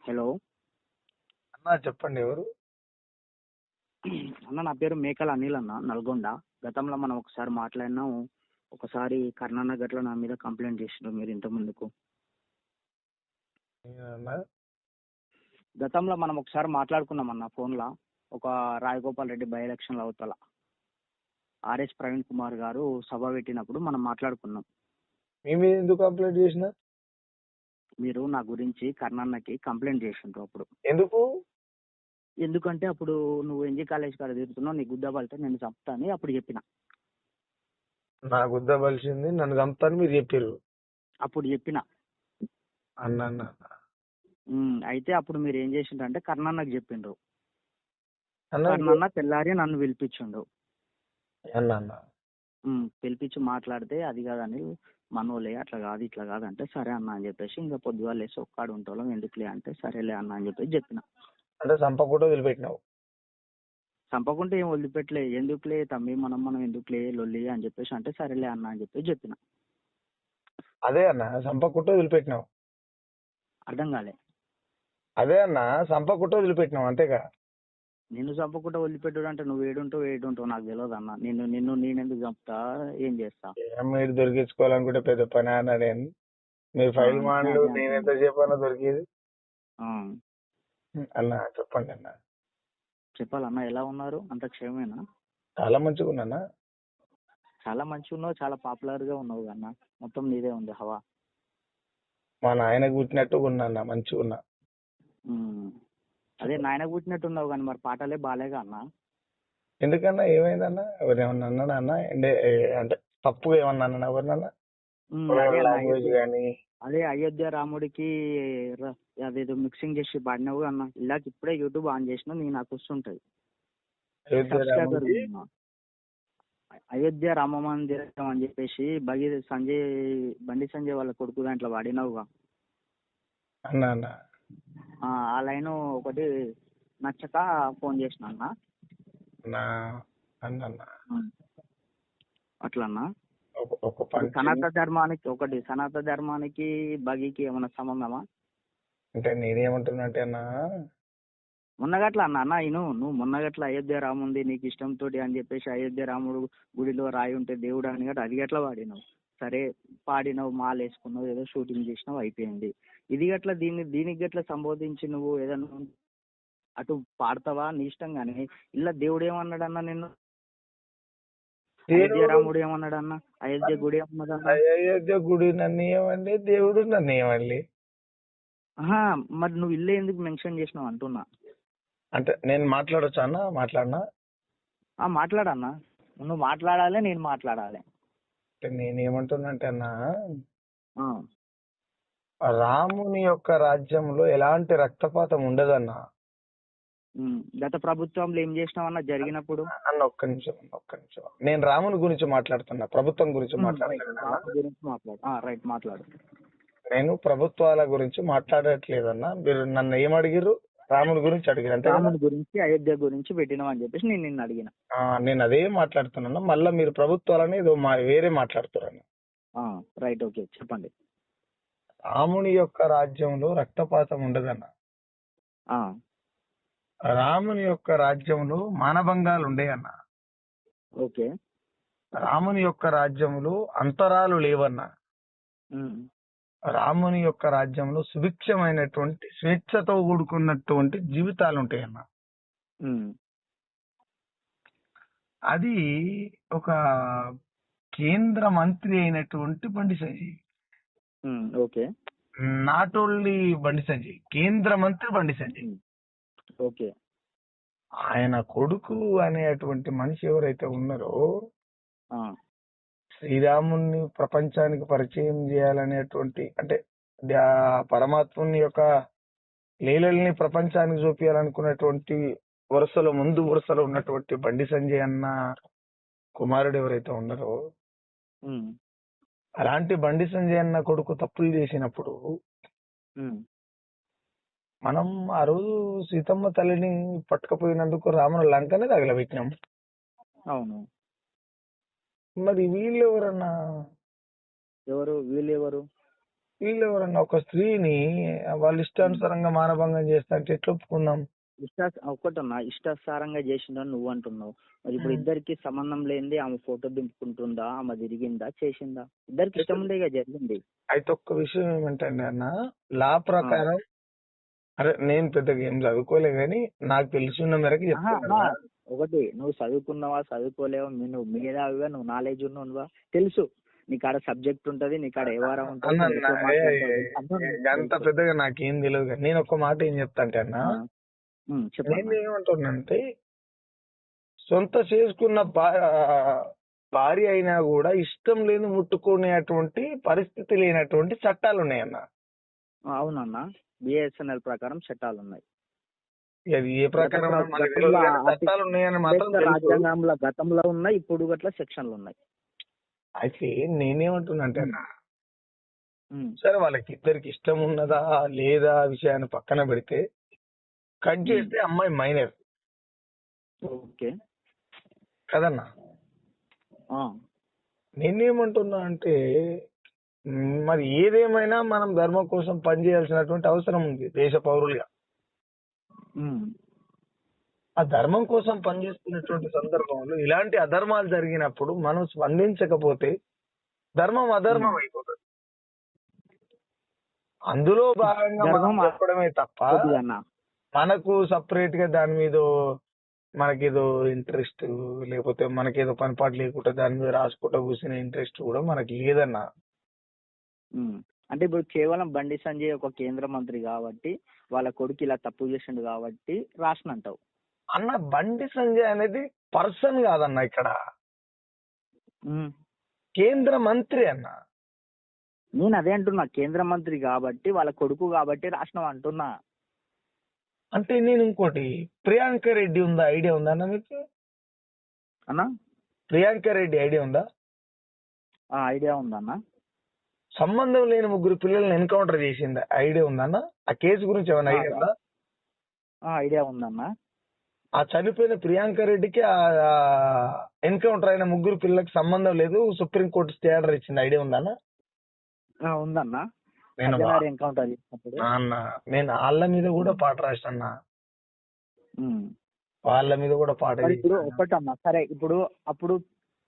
Hello అన్నా చెప్పండి ఎవరు? అన్న, నా పేరు మేకల అనిల్ అన్న, నల్గొండ. గతంలో మనం ఒకసారి మాట్లాడినాం. ఒకసారి కర్ణాన గట్ల నా మీద కంప్లైంట్ చేసిండ్రు మీరు ఇంత ముందుకు. నేనన్నా గతంలో మనం ఒకసారి మాట్లాడుకున్నాం అన్న ఫోన్లో. ఒక రాయగోపాల్ రెడ్డి బై ఎలక్షన్లు అవతల ఆర్ఎస్ ప్రవీణ్ కుమార్ గారు సభ పెట్టినప్పుడు మనం మాట్లాడుకున్నాం. మీ మీద ఎందుకు కంప్లైంట్ చేసిన? మీరు నా గురించి కర్ణాన్నకి కంప్లైంట్ చేసిండ్రు అప్పుడు. ఎందుకు? ఎందుకంటే అప్పుడు నువ్వు ఎన్జీ కాలేజ్ కాడ తిరుగుతున్నావు, నీ గుద్ద పడితే నేను చంపుతా అని అప్పుడు చెప్పిన. నా గుద్ద బలిసింది, నన్ను చంపుతాను మీరు చెప్పారు అప్పుడు చెప్పిన అన్న అన్న. అయితే అప్పుడు మీరు ఏం చేసిండ్రంటే కర్ణాన్నకి చెప్పిండ్రు. అన్న కర్ణాన్న తెల్లారి నన్ను పిలిపించిండు. అన్న అన్న పిలిపించి మాట్లాడితే అది కాదని మనోలే అట్లా కాదు ఇట్లా కాదు అంటే సరే అన్న అని చెప్పేసి ఇంకా పొద్దుగా లేసి ఒక్కడు ఉంటాం ఎందుకులే అంటే సరేలే అన్న అని చెప్పేసి చెప్పిన. అంటే చంపకుండా వదిలిపెట్టినావు? చంపకుంటే ఏం వదిలిపెట్టలే, ఎందుకులే తమ్మి మనం ఎందుకులే లొల్లి అని చెప్పేసి అంటే సరేలే అన్న అని చెప్పేసి చెప్పిన. అదే అన్న, చంపకుండా వదిలిపెట్టినావు. అర్థం కాలే. అదే అన్న, చంపకుండా వదిలిపెట్టినావు అంతేగా? నిన్ను చంపకుండా వదిలిపెట్టుడు అంటే నువ్వు ఏడుంటావు నాకు తెలియదు అన్న. నేనెందుకు చంపుతా, ఏం చేస్తా? మీరు దొరికించుకోవాలనుకుంటే పెద్ద పని అన్న. నేను మీరు ఫైల్ మానలు, నేను ఎంత చెప్పానో దొరికేది అన్న. చెప్పండి అన్న. చెప్పాలన్నా, ఎలా ఉన్నారు? అంత క్షేమేనా? చాలా మంచిగా ఉన్నానా? చాలా మంచిగా ఉన్నావు, చాలా పాపులర్ గా ఉన్నావు అన్న. మొత్తం నీదే ఉంది హవా. మా నాయనకు పుట్టినట్టు ఉన్నా, మంచిగా ఉన్నా. అదే నాయన పుట్టినట్టున్నావు కానీ మరి పాటలే బాలేగా అన్న. ఎందుకన్నా, ఏమైందన్నా? ఎవరేమన్నా అన్నానా అన్న? అంటే తప్పుగా ఏమన్నా అన్నా ఎవరినన్నా? లాంగ్వేజ్ కానీ అదే అయోధ్య రాముడికి అదేదో మిక్సింగ్ చేసి పాడినావు అన్న. ఇలాగ ఇప్పుడే యూట్యూబ్ ఆన్ చేసిన, నేను నాకు వస్తుంటది. అయోధ్య రామ మందిరం అని చెప్పేసి బండి సంజయ్ వాళ్ళ కొడుకు దాంట్లో వాడినావుగా అన్న. ఆ లైన్ ఒకటి నచ్చక ఫోన్ చేసిన అన్న. అట్లన్నా సనాతన ధర్మానికి బగికి ఏమన్నా సంబంధమా? అంటే నేనేమంటున్నా అంటే అన్న, మొన్నగట్ల అన్న నువ్వు మొన్నగట్ల అయోధ్య రాముంది నీకు ఇష్టంతో అని చెప్పేసి అయోధ్య రాముడు గుడిలో రాయి ఉంటే దేవుడు అని గట్ట అది గట్లా వాడినావు. సరే పాడినావు, మాల వేసుకున్నావు, ఏదో షూటింగ్ చేసినావు, అయిపోయింది. ఇది గట్ల దీనికి గట్ల సంబోధించి నువ్వు ఏదన్నా అటు పాడతావా నీ ఇష్టం. కానీ ఇలా దేవుడు ఏమన్నాడన్నా నిన్ను? అయోధ్య రాముడు ఏమన్నాడన్నా? అయోధ్య గుడి ఏమన్నాడన్నా? అయోధ్య గుడి నన్ను ఏమండి, దేవుడు నన్ను ఏమండి? మరి నువ్వు ఇల్లే ఎందుకు మెన్షన్ చేసినావు అంటున్నా. అంటే నేను మాట్లాడొచ్చా అన్న? మాట్లాడినా మాట్లాడన్నా, నువ్వు మాట్లాడాలి, నేను మాట్లాడాలి. నేనేమంటున్నా అంటే అన్న, రాముని యొక్క రాజ్యంలో ఎలాంటి రక్తపాతం ఉండదన్న. గత ప్రభుత్వంలో ఏం చేసినావన్నా జరిగినప్పుడు? అన్న ఒక్క నిమిషం. నేను రాముని గురించి మాట్లాడుతున్నా, ప్రభుత్వం గురించి మాట్లాడుతున్నా. రైట్, మాట్లాడు. నేను ప్రభుత్వాల గురించి మాట్లాడట్లేదన్నా. మీరు నన్ను ఏం అడిగిర్రు? రాముని గురించి అడిగారు అంతే. రాముని గురించి, అయోధ్య గురించి పెట్టినావు అని చెప్పేసి నేను నిన్ను అడిగిన. నేను అదే మాట్లాడుతున్నాను. మళ్ళీ మీరు ప్రభుత్వాలని ఏదో వేరే మాట్లాడుతున్నాను. రైట్, ఓకే, చెప్పండి. రాముని యొక్క రాజ్యంలో రక్తపాతం ఉండదన్న. రాముని యొక్క రాజ్యంలో మానభంగాలు ఉండేయన్న. ఓకే. రాముని యొక్క రాజ్యంలో అంతరాలు లేవన్నా. రాముని యొక్క రాజ్యంలో సుభిక్షమైనటువంటి స్వేచ్ఛతో కూడుకున్నటువంటి జీవితాలు ఉంటాయన్న. అది ఒక కేంద్ర మంత్రి అయినటువంటి Bandi Sanjay. Okay. Not only Bandi Sanjay, కేంద్ర మంత్రి బండి సంజయ్. ఓకే. ఆయన కొడుకు అనేటువంటి మనిషి ఎవరైతే ఉన్నారో, శ్రీరాముని ప్రపంచానికి పరిచయం చేయాలనేటువంటి, అంటే పరమాత్ముని యొక్క లీలల్ని ప్రపంచానికి చూపించాలనుకున్నటువంటి ముందు వరుసలో ఉన్నటువంటి బండి సంజయ్ అన్న కుమారుడు ఎవరైతే ఉన్నారో, అలాంటి బండి సంజయ్ అన్న కొడుకు తప్పులు చేసినప్పుడు మనం ఆ రోజు సీతమ్మ తల్లిని పట్టుకపోయినందుకు రాముని లంకనే తగలబెట్టినాం. అవును. మరి వీళ్ళు ఎవరన్నా? వీళ్ళు ఎవరు? వీళ్ళు ఎవరన్నా ఒక స్త్రీని వాళ్ళ ఇష్టానుసారంగా మానభంగం చేస్తా అంటే ఎట్లా ఒప్పుకుందాం? ఒకటన్నా ఇష్టాసారంగా చేసిందని నువ్వు అంటున్నావు. మరి ఇప్పుడు ఇద్దరికి సంబంధం లేనిది ఆమె ఫోటో దింపుకుంటుందా, ఆమె తిరిగిందా, చేసిందా? ఇద్దరికి ఇష్టం ఉండే జరిగింది. అయితే ఒక్క విషయం ఏమంటే అన్న, లా ప్రకారం అరే నేను పెద్దగా ఏం చదువుకోలే కానీ నాకు తెలిసిన మేరకు చెప్తున్నా. ఒకటి, నువ్వు చదువుకున్నావా చదువుకోలేవా, నువ్వు మేధావిగా, నువ్వు నాలెడ్జ్ ఉన్నవా తెలుసు, నీకాడ సబ్జెక్ట్ ఉంటది, నీకాడ వ్యవహారం ఉంటుంది. అంత పెద్దగా నాకేం తెలియదు కానీ నేను ఒక్క మాట ఏం చెప్తా అంటే అన్న, నేను ఏమంటున్నానంటే సొంత చేసుకున్న భార్య అయినా కూడా ఇష్టం లేని ముట్టుకునేటువంటి పరిస్థితి లేనటువంటి చట్టాలు ఉన్నాయన్న. అవునన్నా, బిఎస్ఎన్ఎల్ ప్రకారం చట్టాలు ఉన్నాయి. అది ఏ ప్రకారం చట్టాలు ఉన్నాయని మాత్రం రాజ్యాంగంలో గతంలో ఉన్నాయి, ఇప్పుడు గట్ల సెక్షన్లు ఉన్నాయి. అయితే నేనేమంటున్నా అంటే అన్న, సరే వాళ్ళకి ఇద్దరికి ఇష్టం ఉన్నదా లేదా విషయాన్ని పక్కన పెడితే కట్ చేస్తే అమ్మాయి మైనర్. ఓకే కదన్నా? నేనేమంటున్నా అంటే మరి ఏదేమైనా మనం ధర్మం కోసం పనిచేయాల్సినటువంటి అవసరం ఉంది దేశ పౌరులుగా. ఆ ధర్మం కోసం పనిచేస్తున్నటువంటి సందర్భంలో ఇలాంటి అధర్మాలు జరిగినప్పుడు మనం స్పందించకపోతే ధర్మం అధర్మం అయిపోతుంది. అందులో భాగంగా మనం చెప్పడమే తప్ప మనకు సపరేట్ గా దాని మీద మనకేదో ఇంట్రెస్ట్ లేకపోతే మనకేదో పనిపాటు లేకుండా దాని మీద రాసుకుంటా కూర్చునే ఇంట్రెస్ట్ కూడా మనకి లేదన్నా. అంటే ఇప్పుడు కేవలం బండి సంజయ్ ఒక కేంద్ర మంత్రి కాబట్టి వాళ్ళ కొడుకు ఇలా తప్పు చేసిండు కాబట్టి రాసినంటావు అన్న. బండి సంజయ్ అనేది పర్సన్ కాదన్న, ఇక్కడ కేంద్ర మంత్రి అన్న. నేను అదే అంటున్నా, కేంద్ర మంత్రి కాబట్టి వాళ్ళ కొడుకు కాబట్టి రాసినావు అంటున్నా. అంటే నేను ఇంకోటి, ప్రియాంక రెడ్డి ఉందా, ఐడియా ఉందా అన్న మీకు? అన్నా ప్రియాంక రెడ్డి ఐడియా ఉందా? ఐడియా ఉందన్న. సంబంధం లేని 3 పిల్లల్ని ఎన్కౌంటర్ చేసింది, ఐడియా ఉందన్న? ఆ కేసు గురించి ఏమైనా ఐడియా ఉందా? ఐడియా ఉందన్న. ఆ చనిపోయిన ప్రియాంక రెడ్డికి ఎన్కౌంటర్ అయిన 3 పిల్లలకి సంబంధం లేదు, సుప్రీంకోర్టు స్టే ఆర్డర్ ఇచ్చింది, ఐడియా ఉందన్న? ఉందన్న. నేను వాళ్ళ మీద కూడా పాట రాసన్నా, వాళ్ళ మీద కూడా పాట. ఒకటమ్మా, సరే ఇప్పుడు అప్పుడు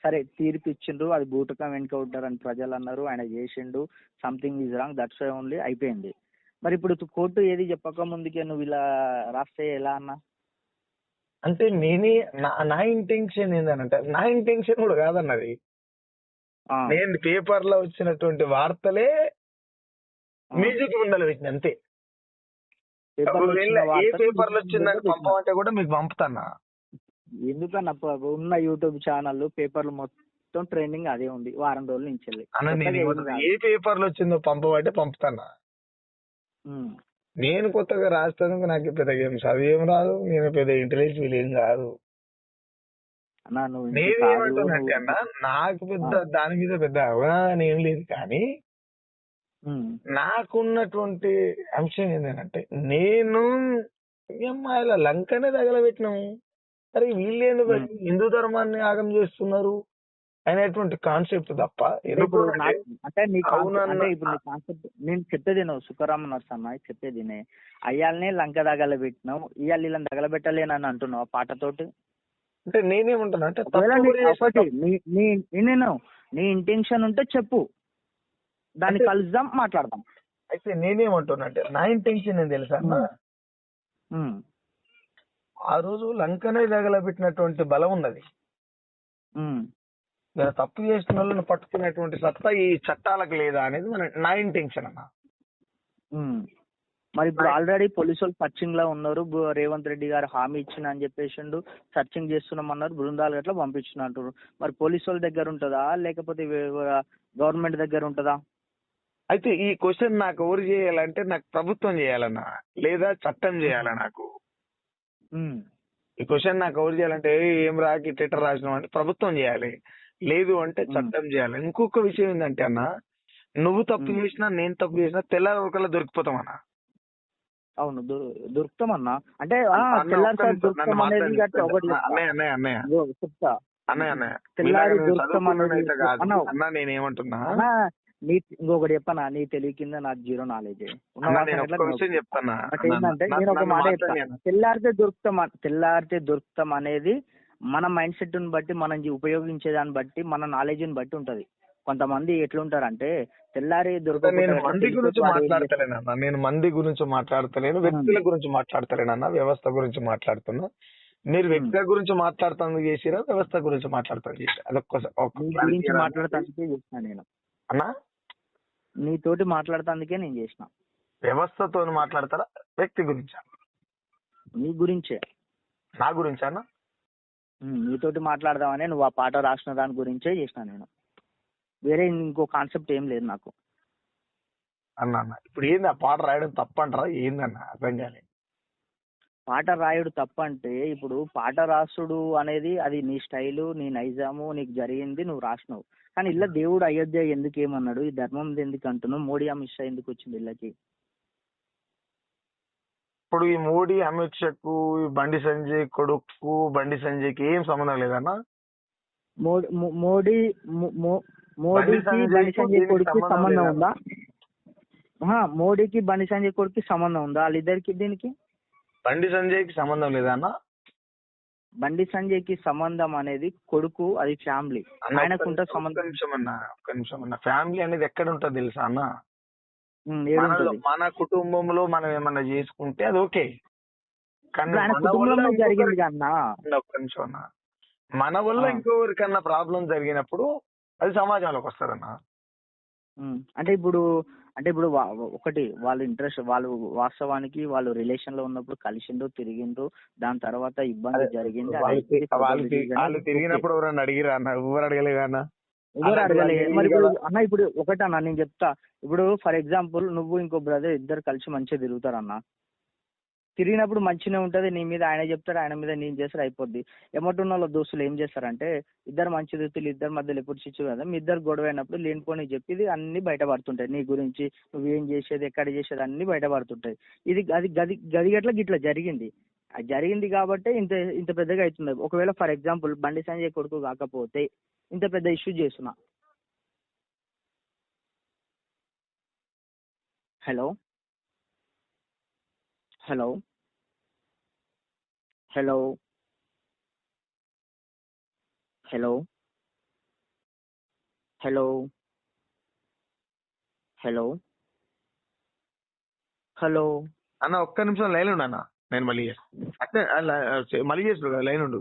సరే తీర్పు ఇచ్చిండ్రు, అది బూటకం ఎన్కౌంటర్ అని ప్రజలు అన్నారు, ఆయన చేసిండు, something is wrong, that's why only, అయిపోయింది. మరి ఇప్పుడు కోర్టు ఏది చెప్పక ముందుకే నువ్వు ఇలా రాస్తే ఎలా అన్నా? అంటే నేనే నా ఇంటెన్షన్ ఏంటంటే, నా ఇంటెన్షన్ కూడా కాదన్నది, నేను పేపర్ లో వచ్చినటువంటి వార్తలే మ్యూజిక్ ముందర పెట్టిన అంతే. ఏ పేపర్ లో వచ్చిందని పంపమంటే కూడా మీకు పంపుతానా? ఎందుకన్నా ఉన్న యూట్యూబ్ ఛానల్ పేపర్లు మొత్తం ట్రెండింగ్ అదే ఉంది వారం రోజుల నుంచి. ఏ పేపర్ లో వచ్చిందో పంపమంటే పంపుతానా? నేను కొత్తగా రాస్తాను, నాకు పెద్దగా ఏం చదివేం రాదు, నేను పెద్ద ఇంటెలిజెన్స్ ఏం కాదు. నేనేమంటానంటే అన్న, నాకు పెద్ద దాని మీద పెద్ద అవగాహన ఏం లేదు, కానీ నాకున్నటువంటి అంశం ఏంటంటే, నేను అమ్మాయిల లంకనే తగలబెట్టినాము, అరే వీళ్ళేందు హిందూ ధర్మాన్ని ఆగం చేస్తున్నారు అనేటువంటి కాన్సెప్ట్ తప్ప. అంటే ఇప్పుడు నీ కాన్సెప్ట్ నేను చెప్పేది నువ్వు సుఖరామ నరసమ్మ చెప్పేది అయ్యాలనే లంక తగలబెట్టినావు, ఇవాళ వీళ్ళని తగలబెట్టలేనని అంటున్నావు ఆ పాటతోటి. అంటే నేనేమంటున్నా అంటే, ఒకటి నీ ఇంటెన్షన్ ఉంటే చెప్పు, దాన్ని కలుద్దాం, మాట్లాడదాం. అయితే నేనేమంటున్నా అంటే, నా ఇంటెన్షన్ ఏం తెలుసా, ఆ రోజు లంకనే తగలబెట్టినటువంటి బలం ఉన్నది, తప్పు చేసిన వాళ్ళని పట్టుకునేటువంటి సత్తా ఈ చట్టాలకు లేదా అనేది నా ఇంటెన్షన్ అన్న. మరి ఇప్పుడు ఆల్రెడీ పోలీసు వాళ్ళు సర్చింగ్ లో ఉన్నారు, రేవంత్ రెడ్డి గారు హామీ ఇచ్చిన అని చెప్పేసిండు, సర్చింగ్ చేస్తున్నామన్నారు, బృందాలు గట్లా పంపించినట్టు. మరి పోలీసు వాళ్ళ దగ్గర ఉంటుందా లేకపోతే గవర్నమెంట్ దగ్గర ఉంటుందా? అయితే ఈ క్వశ్చన్ నాకు ఎవరు చేయాలంటే, నాకు ప్రభుత్వం చేయాలన్నా లేదా చట్టం చేయాలా? నాకు ఈ క్వశ్చన్ నాకు ఎవరు చేయాలంటే, ఏం రాకి టెటర్ రాసినాం అంటే ప్రభుత్వం చేయాలి, లేదు అంటే చట్టం చేయాలి. ఇంకొక విషయం ఏంటంటే అన్న, నువ్వు తప్పు చేసినా నేను తప్పు చేసినా తెల్లారి ఒకళ్ళ దొరికిపోతాం అన్న. అవును దొరుకుతామన్నా. అంటే చెప్తా, అన్నయ్య అన్నయ్య తెల్లారి మీలాగా నేను దుర్గం చదువుకున్నాను అనేది అయితే కాదు అన్న అన్న, నేనేమంటున్నా అన్న నీ ఇంకొకటి చెప్పనా, నీ తెలివి కింద నాకు జీరో నాలెడ్జ్ ఉన్న అన్న, వాసన నేను ఎట్లా ఒక్క విషయం చెప్తానా బట్ ఏంటంటే నేను ఒక నన్ను మాట చెప్తా, మాట్లాడినా తెల్లారితే దొరుకుతాం అనేది మన మైండ్ సెట్ ని బట్టి, మనం ఉపయోగించే దాన్ని బట్టి, మన నాలెడ్జ్ ని బట్టి ఉంటది. కొంతమంది ఎట్లుంటారంటే తెల్లారి నేను దొరకకుండా మంది గురించి మాట్లాడతలేనన్నా, నేను మంది గురించి మాట్లాడతలేను, వ్యక్తుల గురించి మాట్లాడతలేనన్నా, వ్యవస్థ గురించి మాట్లాడుతున్నా. మీరు వ్యక్తుల గురించి మాట్లాడుతుంది చేసిరా, వ్యవస్థ గురించి మాట్లాడుతుంది చేసిరా? అదొక్క నీ గురించి మాట్లాడటానికే చేసిన నేను. అన్నా నీతోటి మాట్లాడటానికే నేను చేసిన. వ్యవస్థతో మాట్లాడతారా, వ్యక్తి గురించా? నీ గురించే. నా గురించా అన్న? నీతోటి మాట్లాడదామని నువ్వు ఆ పాట రాసిన దాని గురించే చేసిన నేను. వేరే ఇంకో కాన్సెప్ట్ ఏం లేదు నాకు. అన్న ఇప్పుడు ఏంది ఆ పాట రాయడం తప్పంటారా, ఏందన్న అర్థం కాలే. పాట రాయుడు తప్పంటే ఇప్పుడు పాట రాసుడు అనేది అది నీ స్టైలు, నీ నైజాము, నీకు జరిగింది, నువ్వు రాసినావు. కానీ ఇలా దేవుడు అయోధ్య ఎందుకు ఏమన్నాడు, ఈ ధర్మం ఎందుకు అంటున్నావు, మోడీ అమిత్ షా ఎందుకు వచ్చింది ఇళ్ళకి? ఇప్పుడు ఈ మోడీ అమిత్ షాకు బండి సంజయ్ కొడుకు బండి సంజయ్కి ఏం సంబంధం లేదన్నా? మోడీకి బండి సంజయ్ కొడుకు సంబంధం ఉందా? మోడీకి బండి సంజయ్ కొడుకు సంబంధం ఉందా? వాళ్ళిద్దరికి దీనికి బండి సంజయ్కి సంబంధం లేదన్నా? బండి సంజయ్కి సంబంధం అనేది కొడుకు, అది ఫ్యామిలీ, ఆయనకుంటే సంబంధం. ఒక్క నిమిషం అన్న, ఫ్యామిలీ అనేది ఎక్కడ ఉంటుంది తెలుసా అన్న? మన కుటుంబంలో మనం ఏమన్నా చేసుకుంటే అది ఓకే, కానీ జరిగింది కన్నా. ఒక్క నిమిషం అన్న, మన వల్ల ఇంకొకరికన్నా ప్రాబ్లం జరిగినప్పుడు అది సమాజంలోకి వస్తుందన్న. అంటే ఇప్పుడు ఒకటి వాళ్ళ ఇంట్రెస్ట్, వాళ్ళు వాస్తవానికి వాళ్ళు రిలేషన్ లో ఉన్నప్పుడు కలిసిండ్రు, తిరిగిండ్రు, దాని తర్వాత ఇబ్బంది జరిగింది. వాళ్ళు తిరిగినప్పుడు ఎవరన్నా అడిగిరా అన్న? ఎవరు అడగలేదు అన్న. ఎవరు అడగలేదు. మరి ఇప్పుడు అన్న, ఇప్పుడు ఒకటన్నా నేను చెప్తా. ఇప్పుడు ఫర్ ఎగ్జాంపుల్ నువ్వు ఇంకో బ్రదర్ ఇద్దరు కలిసి మంచిగా తిరుగుతారు అన్న. తిరిగినప్పుడు మంచిగా ఉంటది, నీ మీద ఆయన చెప్తాడు, ఆయన మీద నేను చేస్తారు, అయిపోద్ది. ఎమ్మటున్న వాళ్ళ దోస్తులు ఏం చేస్తారంటే ఇద్దరు మంచి దోస్తులు, ఇద్దరు మధ్యలో ఎప్పుడు చిచ్చు కదా, మీ ఇద్దరు గొడవ అయినప్పుడు లేనిపోని చెప్పి అన్ని బయటపడుతుంటాయి. నీ గురించి నువ్వేం చేసేది, ఎక్కడ చేసేది అన్ని బయటపడుతుంటాయి. ఇది గది గట్ల గిట్లా జరిగింది. అది జరిగింది కాబట్టి ఇంత పెద్దగా అవుతుంది. ఒకవేళ ఫర్ ఎగ్జాంపుల్ బండి సంజయ్ కొడుకు కాకపోతే ఇంత పెద్ద ఇష్యూ చేస్తున్నా. Hello hello hello hello hello hello hello అన్న ఒక్క నిమిషం లైన్ ఉండు అన్న, నేను మళ్ళీ చేస్తాను. మళ్ళీ చేస్తాడు కదా, లైన్ ఉండు.